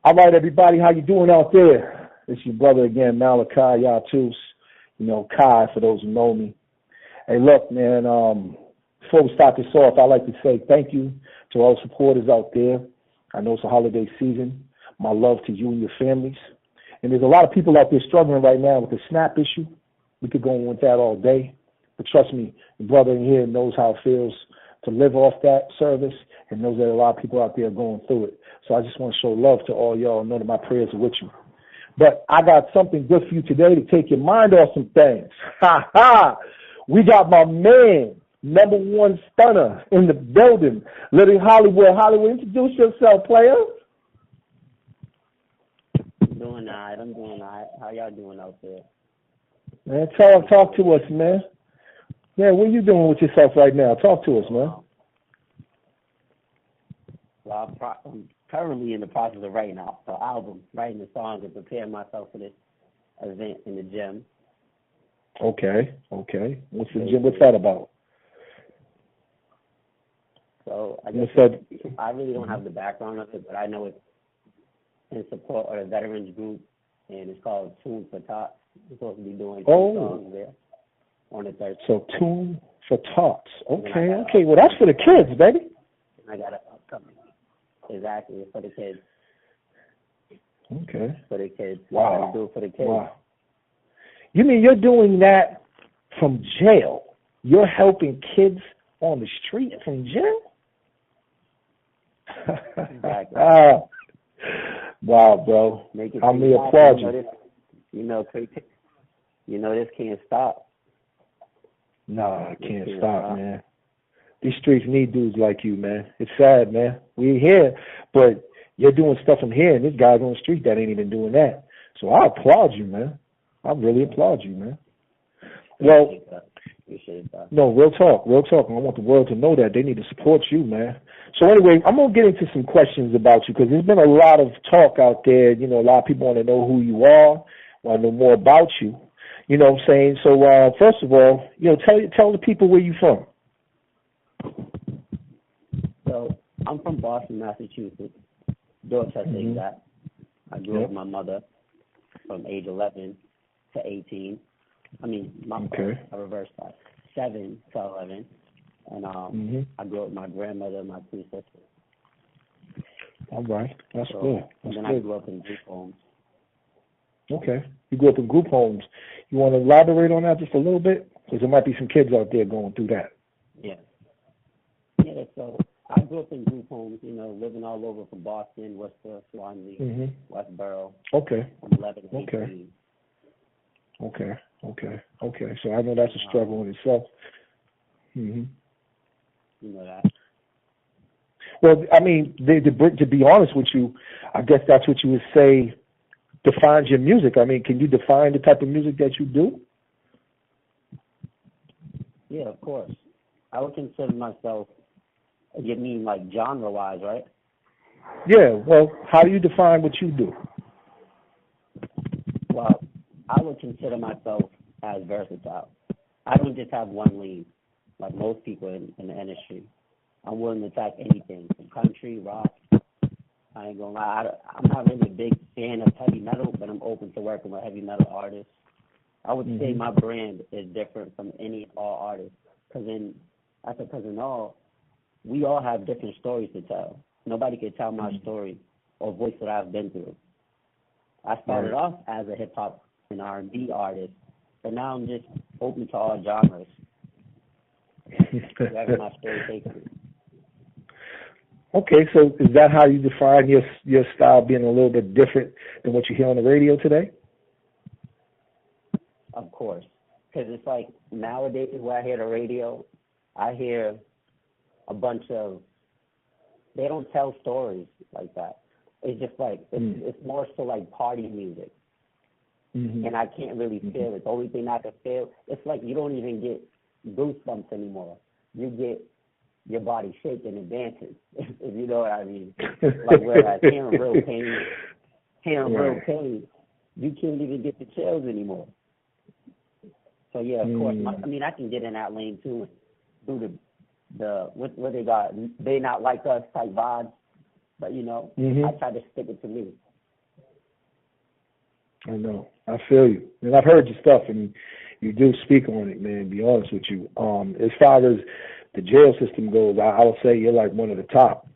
All right, everybody, how you doing out there? It's your brother again, Malachi Yatus. You know, Kai, for those who know me. Hey, look, man, before we start this off, I'd like to say thank you to all supporters out there. I know it's a holiday season. My love to you and your families. And there's a lot of people out there struggling right now with the SNAP issue. We could go on with that all day. But trust me, your brother in here knows how it feels to live off that service and knows that a lot of people out there are going through it. So I just want to show love to all y'all and know that my prayers are with you. But I got something good for you today to take your mind off some things. Ha ha! We got my man, number one stunner in the building, Lil Holleywood. Hollywood, introduce yourself, player. I'm doing all right. How y'all doing out there? Man, talk to us, man. Yeah, what are you doing with yourself right now? Talk to us, man. Well, I'm currently in the process of writing an album, writing the songs and preparing myself for this event in the gym. Okay. What's the gym? What's that about? So I guess I really don't have the background of it, but I know it's in support of the veterans group, and it's called Tune for Tots. We're supposed to be doing songs there on the 13th. So Tune for Tots. Okay. Well, that's for the kids, baby. And I got it upcoming. Exactly, it's for the kids. Okay. For the kids. Wow. Do it for the kids. Wow. You mean you're doing that from jail? You're helping kids on the street from jail? Exactly. Wow, bro. I'm the applaud you. This can't stop. No, it can't stop, man. These streets need dudes like you, man. It's sad, man. We're here, but you're doing stuff from here, and this guy's on the street that ain't even doing that. So I applaud you, man. I really applaud you, man. Well, no, real talk. I want the world to know that they need to support you, man. So anyway, I'm going to get into some questions about you because there's been a lot of talk out there. You know, a lot of people want to know who you are, want to know more about you. You know what I'm saying? So first of all, you know, tell the people where you're from. So I'm from Boston, Massachusetts, Dorchester, exact. I grew up with my mother from age 11 to 18. I reversed that. 7 to 11. And I grew up with my grandmother and my 2 sisters. All right. That's good. I grew up in group homes. Okay. You grew up in group homes. You want to elaborate on that just a little bit? Because there might be some kids out there going through that. Yeah, so I grew up in group homes, you know, living all over from Boston, Worcester, Swanley, Westboro. Okay. From 11 to 18. Okay. So I know that's a struggle in itself. You know that. Well, I mean, to be honest with you, I guess that's what you would say defines your music. I mean, can you define the type of music that you do? Yeah, of course. I would consider myself, you mean like genre-wise, right? Yeah, well, how do you define what you do? Well, I would consider myself as versatile. I don't just have one lean, like most people in the industry. I'm willing to attack anything, from country, rock. I ain't gonna lie, I'm not really a big fan of heavy metal, but I'm open to working with heavy metal artists. I would say my brand is different from all artists, because we all have different stories to tell. Nobody can tell my story or voice what I've been through. I started off as a hip-hop and R&B artist, but now I'm just open to all genres. Whatever my story takes me. Okay, so is that how you define your style being a little bit different than what you hear on the radio today? Of course. Because it's like nowadays when I hear the radio, I hear a bunch of, they don't tell stories like that. It's just like, it's more so like party music. And I can't really feel it. The only thing I can feel, it's like you don't even get goosebumps anymore. You get your body shaking and dancing, if you know what I mean. Like whereas hearing real pain, you can't even get the chills anymore. So yeah, of course, I can get in that lane too, do the what they got, they not like us type vibes, but you know, I try to stick it to me. I know. I feel you. And I've heard your stuff, and you do speak on it, man, to be honest with you. As far as the jail system goes, I would say you're like one of the top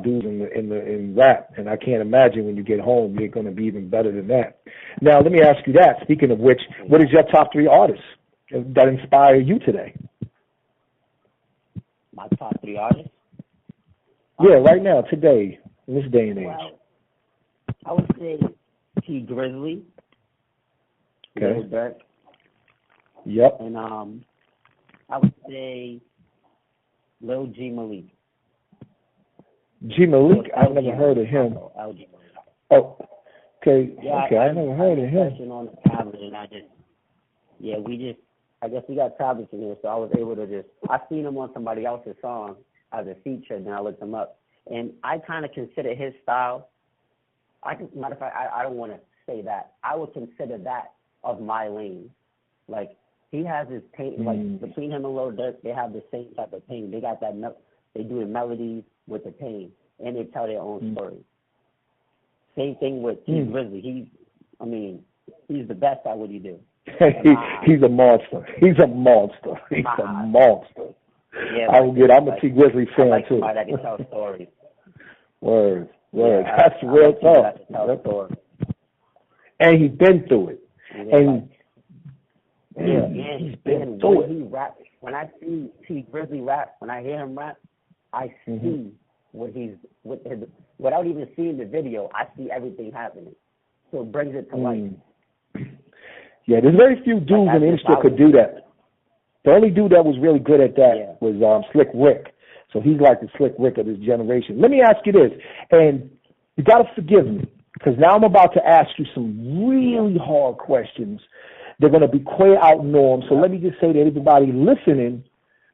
dudes in rap, and I can't imagine when you get home you're going to be even better than that. Now, let me ask you that. Speaking of which, what is your top 3 artists that inspire you today? My top 3 artists? Yeah, right now, today, in this day and age. Well, I would say T Grizzly, Okay. Lil Durk. Yep. And I would say Lil G Malik. G Malik, I've never heard of him. LG. Oh, okay. Yeah, okay, I never heard of him. On the tablet, and I guess we got tablets in here, so I was able to I seen him on somebody else's song as a feature, and I looked him up, and I kind of consider his style. Matter of fact, I don't want to say that. I would consider that of my lane. Like, he has his pain. Like, between him and Lil Durk, they have the same type of pain. They got that. They do the melodies with the pain, and they tell their own story. Same thing with T Grizzly. He's the best at what he do. He's a monster. He's a monster. He's a monster. Yeah, I'm a T Grizzly fan like too. Somebody that can tell stories. Word. Yeah, That's real tough. And he's been through it. Yeah, he's been through it. He rap. When I see T Grizzly rap, when I hear him rap, I see without even seeing the video, I see everything happening. So it brings it to life. Yeah, there's very few dudes in the industry that could do that. The only dude that was really good at that was Slick Rick. So he's like the Slick Rick of this generation. Let me ask you this, and you got to forgive me, because now I'm about to ask you some really hard questions. They're going to be quite out norm. So let me just say to everybody listening,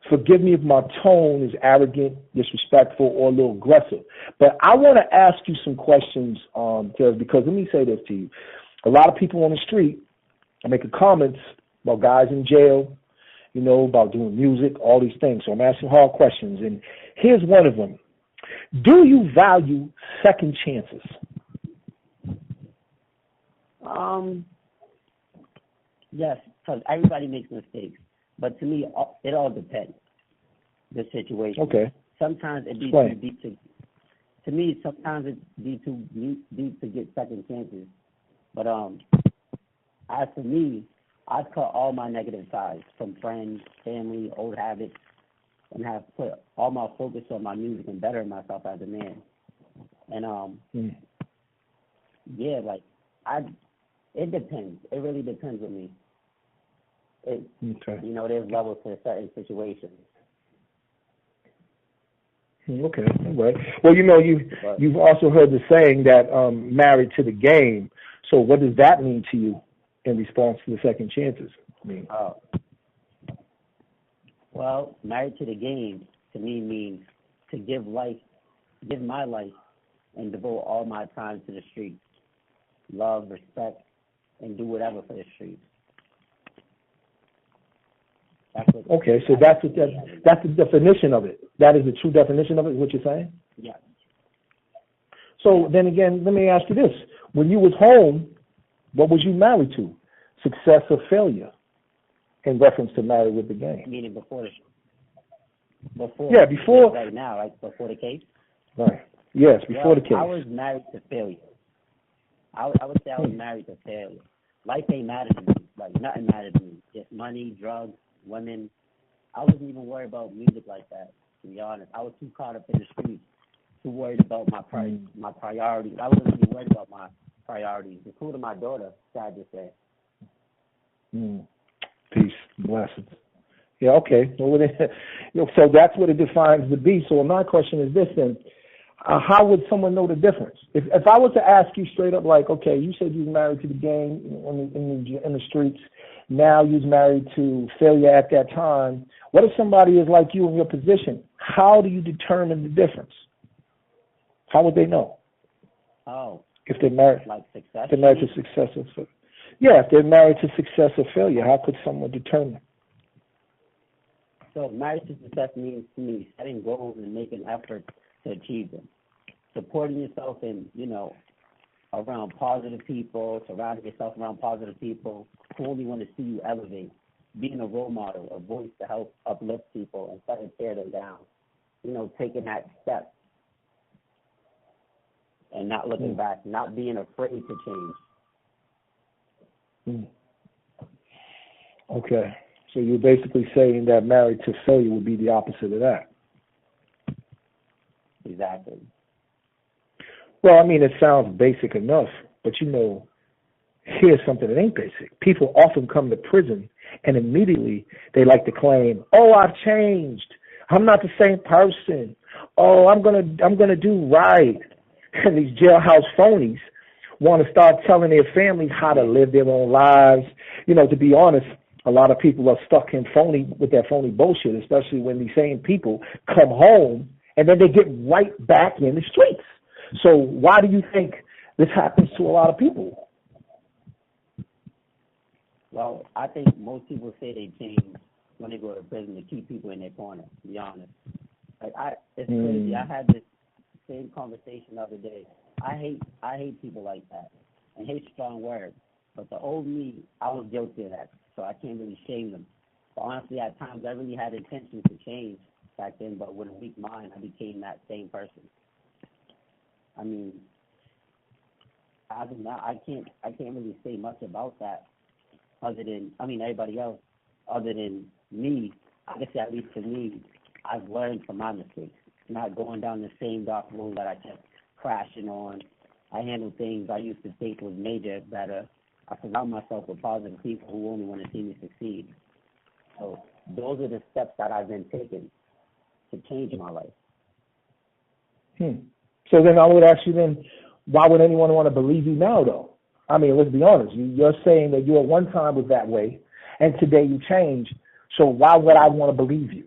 forgive me if my tone is arrogant, disrespectful, or a little aggressive. But I want to ask you some questions, because let me say this to you. A lot of people on the street are making comments about guys in jail, about doing music, all these things. So I'm asking hard questions. And here's one of them. Do you value second chances? Yes, because everybody makes mistakes. But to me, it all depends, the situation. Okay. Sometimes it be too deep to me, sometimes it be too deep to get second chances. But as for me, I've cut all my negative ties from friends, family, old habits, and have put all my focus on my music and bettering myself as a man. And it depends. It really depends with me. There's levels to certain situations. Okay, all right. Well, you've also heard the saying that married to the game. So what does that mean to you in response to the second chances? Well, married to the game to me means to give my life, and devote all my time to the streets. Love, respect, and do whatever for the streets. Okay, so that's the definition of it. That is the true definition of it, is what you're saying? Yeah. So then again, let me ask you this. When you was home, what was you married to? Success or failure? In reference to Married with the Game. Meaning before. Yeah, before. Right now, like before the case? Right. Yes, before the case. I was married to failure. I would say I was married to failure. Life ain't mattered to me. Like, nothing mattered to me. Just money, drugs, women. I wasn't even worried about music like that, to be honest. I was too caught up in the streets, too worried about my priorities. I wasn't even worried about my priorities, including my daughter, sad to say. Peace, blessings. Yeah, okay. So that's what it defines to be. So my question is this then. How would someone know the difference? If I was to ask you straight up, like, okay, you said you was married to the game in the streets. Now you're married to failure at that time. What if somebody is like you in your position? How do you determine the difference? How would they know? Oh. If they're married, like success. If they're married to success or failure. Yeah, if they're married to success or failure, how could someone determine? So marriage to success means to me setting goals and making efforts to achieve them. Supporting yourself in, around positive people, surrounding yourself around positive people who only want to see you elevate, being a role model, a voice to help uplift people instead of tear them down. You know, taking that step and not looking back, not being afraid to change. Okay. So you're basically saying that married to failure would be the opposite of that. Exactly. Well, I mean, it sounds basic enough, but you know, here's something that ain't basic. People often come to prison and immediately they like to claim, "Oh, I've changed. I'm not the same person. Oh, I'm gonna do right." And these jailhouse phonies want to start telling their families how to live their own lives. You know, to be honest, a lot of people are stuck in with that phony bullshit, especially when these same people come home and then they get right back in the streets. So why do you think this happens to a lot of people? Well, I think most people say they change when they go to prison to keep people in their corner, to be honest. It's crazy. I had this same conversation the other day. I hate people like that. And hate's a strong word. But the old me, I was guilty of that. So I can't really shame them. But honestly, at times I really had intentions to change back then, but with a weak mind, I became that same person. I mean, as of now, I can't really say much about that other than, everybody else, other than me. I guess at least for me, I've learned from my mistakes, not going down the same dark road that I kept crashing on. I handled things I used to think was major better. I surround myself with positive people who only want to see me succeed. So those are the steps that I've been taking to change my life. So then I would ask you then, why would anyone want to believe you now, though? I mean, let's be honest. You're saying that you at one time was that way, and today you changed. So why would I want to believe you?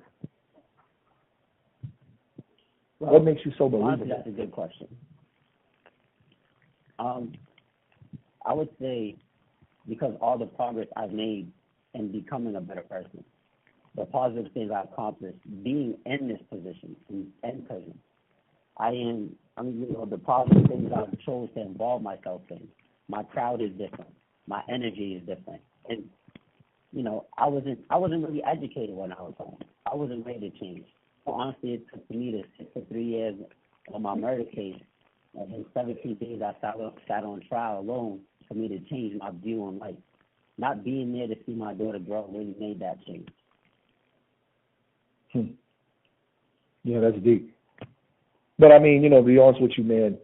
Well, what makes you so believable? Honestly, that's a good question. I would say because all the progress I've made in becoming a better person, the positive things I've accomplished, being in this position, in prison, the positive things I've chose to involve myself in. My crowd is different. My energy is different. And, I wasn't really educated when I was home. I wasn't ready to change. So honestly, it took me to sit for 3 years on my murder case. And in 17 days, I sat on trial alone for me to change my view on life. Not being there to see my daughter grow really made that change. Yeah, that's deep. But I mean, to be honest with you, man,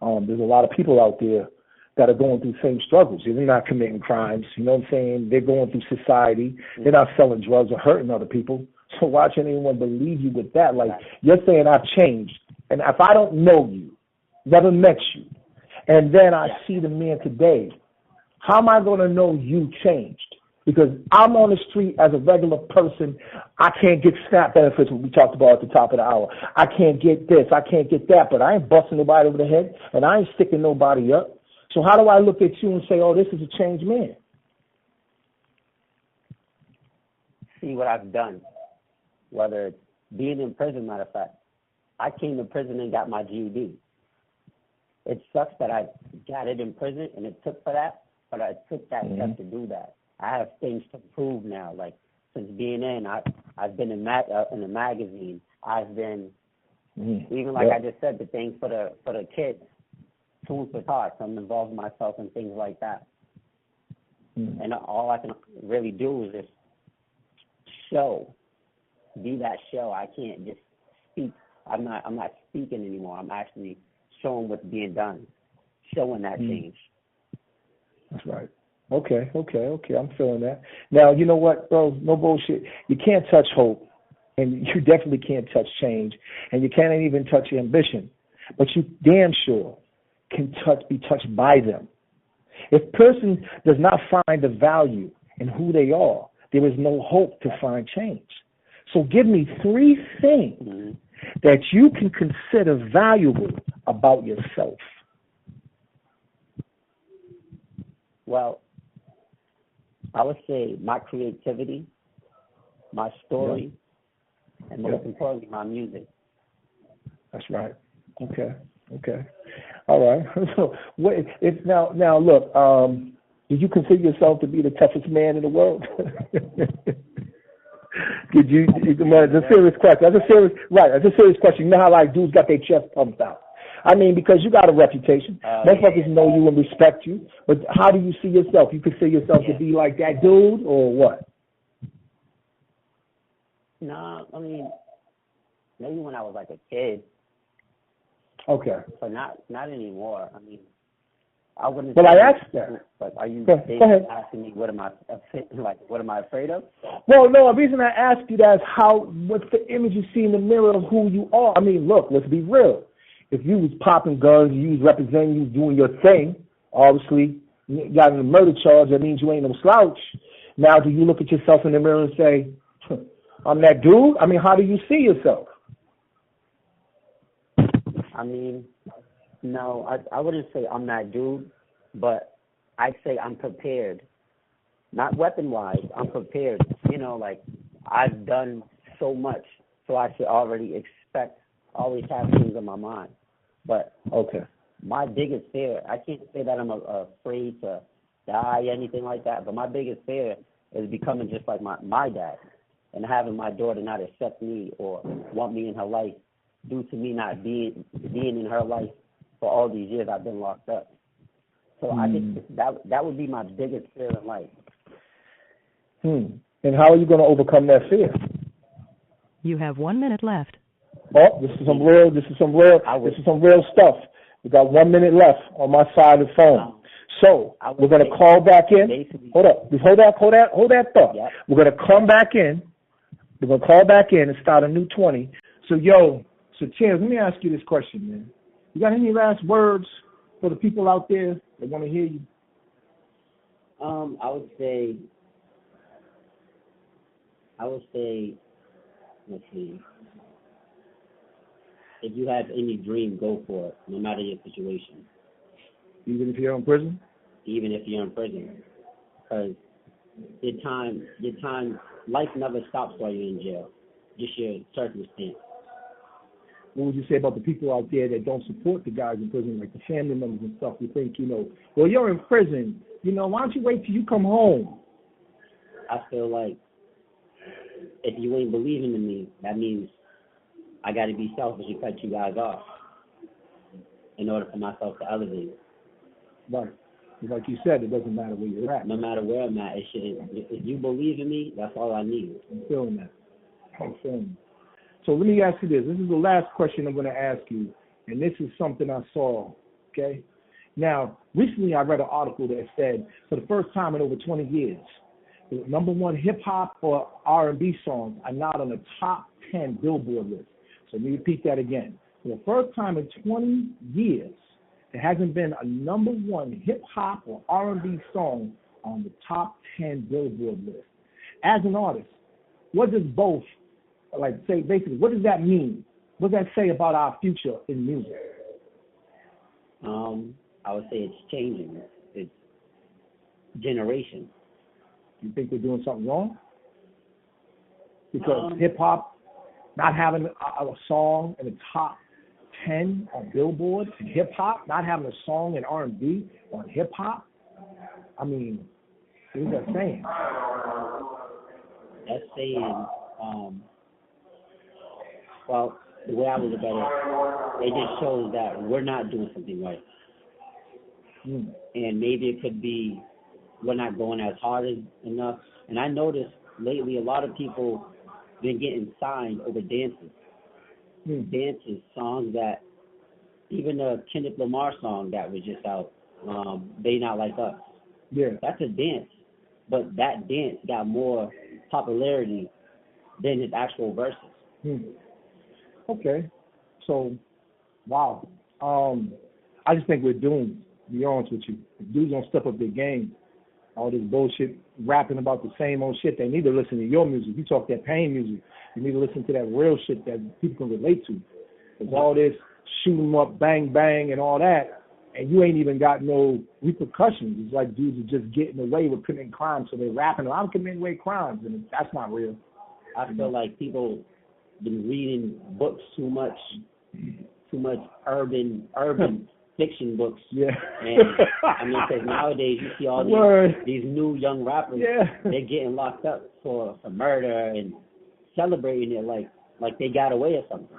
there's a lot of people out there that are going through the same struggles. They're not committing crimes. You know what I'm saying? They're going through society. They're not selling drugs or hurting other people. So why should anyone believe you with that? Like, you're saying I've changed. And if I don't know you, never met you, and then I see the man today, how am I going to know you changed? Because I'm on the street as a regular person. I can't get SNAP benefits, what we talked about at the top of the hour. I can't get this. I can't get that. But I ain't busting nobody over the head, and I ain't sticking nobody up. So how do I look at you and say, oh, this is a changed man? See what I've done, whether it's being in prison, matter of fact. I came to prison and got my GED. It sucks that I got it in prison and it took for that, but I took that step to do that. I have things to prove now. Like, since being in, I've been in the magazine. I've been, even like I just said, the things for the kids, Tools for Thoughts. I'm involving myself in things like that. And all I can really do is just be that show. I can't just speak. I'm not speaking anymore. I'm actually showing what's being done, showing that change. That's right. Okay. I'm feeling that. Now, you know what, bro? No bullshit. You can't touch hope, and you definitely can't touch change, and you can't even touch ambition, but you damn sure can be touched by them. If a person does not find the value in who they are, there is no hope to find change. So give me 3 things that you can consider valuable about yourself. Well, I would say my creativity, my story, and most importantly, my music. That's right. Okay. All right. So what? It's now. Look. Did you consider yourself to be the toughest man in the world? Did you? It's a serious question. That's a serious. Right. That's a serious question. You know how like dudes got their chest pumped out. I mean, because you got a reputation. Most motherfuckers know you and respect you. But how do you see yourself? You consider yourself to be like that dude, or what? No, I mean, maybe when I was like a kid. Okay. But not anymore. I mean, I wouldn't. Well, I asked that. But are you Go ahead. asking me what am I afraid of? Well, no. The reason I ask you that is what's the image you see in the mirror of who you are? I mean, look. Let's be real. If you was popping guns, you was representing, you was doing your thing. Obviously, you got a murder charge. That means you ain't no slouch. Now, do you look at yourself in the mirror and say, "I'm that dude"? I mean, how do you see yourself? I mean, no, I wouldn't say I'm that dude, but I'd say I'm prepared. Not weapon-wise, I'm prepared. You know, like, I've done so much, so I should already always have things on my mind. But my biggest fear, I can't say that I'm afraid to die, anything like that, but my biggest fear is becoming just like my dad and having my daughter not accept me or want me in her life due to me not being in her life for all these years I've been locked up. So I think that would be my biggest fear in life. And how are you going to overcome that fear? You have 1 minute left. Oh, this is some real stuff. We got 1 minute left on my side of the phone. So we're going to call back in. Hold up. Just hold that thought. Yep. We're going to come back in. We're going to call back in and start a new 20. So, Chance, let me ask you this question, man. You got any last words for the people out there that want to hear you? I would say, let's see. If you have any dream, go for it, no matter your situation. Even if you're in prison? Even if you're in prison. Because your time, life never stops while you're in jail. Just your circumstance. What would you say about the people out there that don't support the guys in prison, like the family members and stuff? You think, well, you're in prison. Why don't you wait till you come home? I feel like if you ain't believing in me, that means I got to be selfish and cut you guys off in order for myself to elevate. Right. Like you said, it doesn't matter where you're at. No matter where I'm at, if you believe in me, that's all I need. I'm feeling that. So let me ask you this. This is the last question I'm going to ask you, and this is something I saw, okay? Now, recently I read an article that said for the first time in over 20 years, the number one hip-hop or R&B songs are not on the top 10 Billboard list. So let me repeat that again. For the first time in 20 years, there hasn't been a number one hip-hop or R&B song on the top 10 Billboard list. As an artist, what does both, basically, what does that mean? What does that say about our future in music? I would say it's changing. It's generation. You think we're doing something wrong? Because hip-hop not having a song in the top 10 on Billboard, and hip-hop not having a song in R&B on hip-hop? I mean, what is that saying? That's saying, well, the way I would look at it just shows that we're not doing something right. And maybe it could be we're not going as hard enough. And I noticed lately a lot of people been getting signed over dances. Dances, songs that, even the Kendrick Lamar song that was just out, They Not Like Us. Yeah. That's a dance. But that dance got more popularity than his actual verses. Okay. So, wow. I just think we're doomed, to be honest with you. If dudes don't step up their game, all this bullshit, rapping about the same old shit, they need to listen to your music. You talk that pain music. You need to listen to that real shit that people can relate to. Because all this shoot 'em up, bang, bang, and all that, and you ain't even got no repercussions. It's like dudes are just getting away with committing crimes, so they're rapping, I'm committing away crimes, and that's not real. I feel like people been reading books too much urban fiction books. Yeah. And I mean, because nowadays you see all these new young rappers. Yeah. They're getting locked up for murder and celebrating it like they got away or something.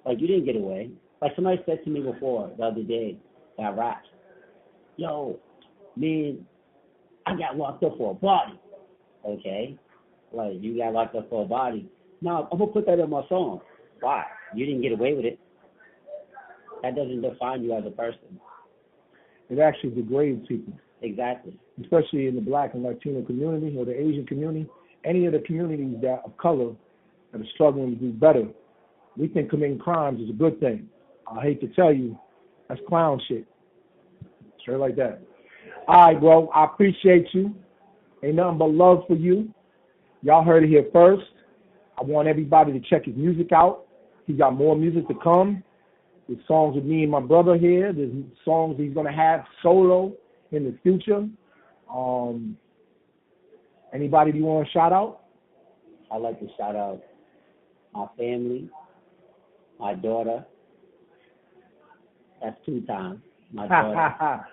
Like, you didn't get away. Like, somebody said to me before the other day that raps, yo, man, I got locked up for a body. Okay? Like, you got locked up for a body. No, I'm going to put that in my song. Why? You didn't get away with it. That doesn't define you as a person. It actually degrades people. Exactly. Especially in the Black and Latino community or the Asian community. Any of the communities that of color that are struggling to do better. We think committing crimes is a good thing. I hate to tell you, that's clown shit. Straight like that. All right, bro. I appreciate you. Ain't nothing but love for you. Y'all heard it here first. I want everybody to check his music out. He got more music to come. There's songs with me and my brother here. There's songs he's going to have solo in the future. Anybody you want to shout out? I'd like to shout out my family, my daughter. That's 2 times. My daughter.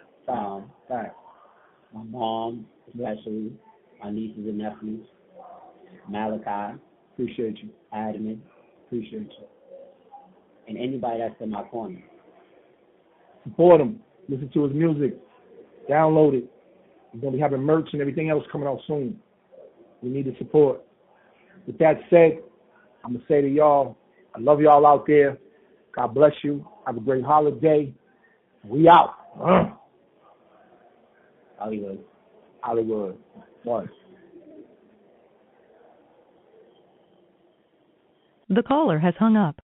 My mom, especially. My nieces and nephews. Malachi. Appreciate you. Admin. Appreciate you. And anybody that's in my corner. Support him. Listen to his music. Download it. He's going to be having merch and everything else coming out soon. We need the support. With that said, I'm going to say to y'all, I love y'all out there. God bless you. Have a great holiday. We out. Hollywood. Hollywood. One. The caller has hung up.